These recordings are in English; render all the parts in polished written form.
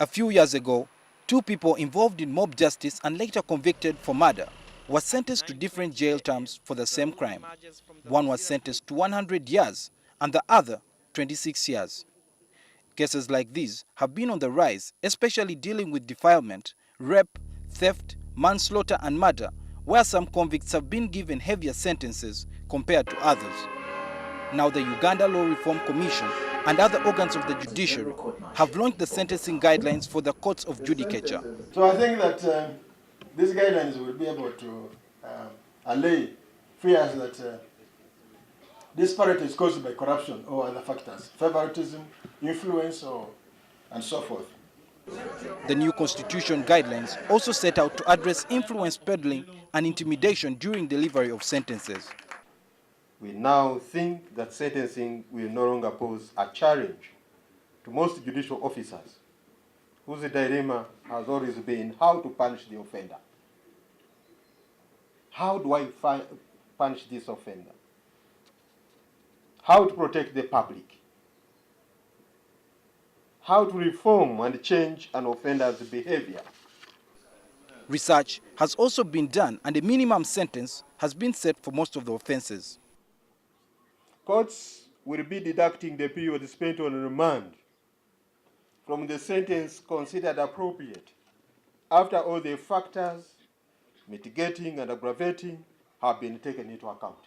A few years ago, 2 people involved in mob justice and later convicted for murder were sentenced to different jail terms for the same crime. One was sentenced to 100 years and the other 26 years. Cases like these have been on the rise, especially dealing with defilement, rape, theft, manslaughter and murder, where some convicts have been given heavier sentences compared to others. Now the Uganda Law Reform Commission and other organs of the judiciary have launched the sentencing guidelines for the courts of judicature. So I think that these guidelines will be able to allay fears that disparities caused by corruption or other factors, favoritism, influence, and so forth. The new constitution guidelines also set out to address influence peddling and intimidation during delivery of sentences. We now think that sentencing will no longer pose a challenge to most judicial officers, whose dilemma has always been how to punish the offender. How do I punish this offender? How to protect the public? How to reform and change an offender's behavior? Research has also been done and a minimum sentence has been set for most of the offenses. Courts will be deducting the period spent on remand from the sentence considered appropriate after all the factors mitigating and aggravating have been taken into account.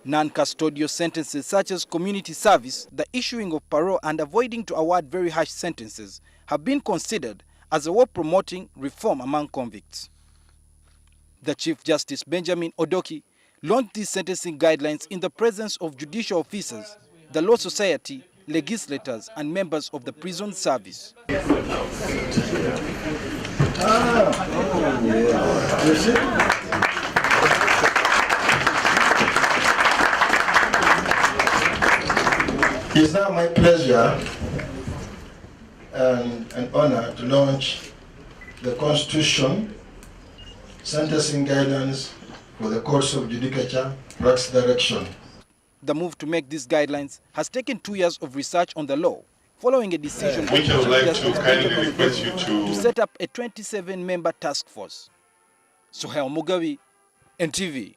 Non-custodial sentences such as community service, the issuing of parole and avoiding to award very harsh sentences have been considered as a way of promoting reform among convicts. The Chief Justice Benjamin Odoki launched these sentencing guidelines in the presence of judicial officers, the Law Society, legislators and members of the prison service. It is now my pleasure and an honor to launch the Constitution sentencing guidelines for the courts of judicature practice direction. The move to make these guidelines has taken 2 years of research on the law, following a decision which I would like to kindly request you to set up a 27-member task force. Sohail Mugabi, NTV.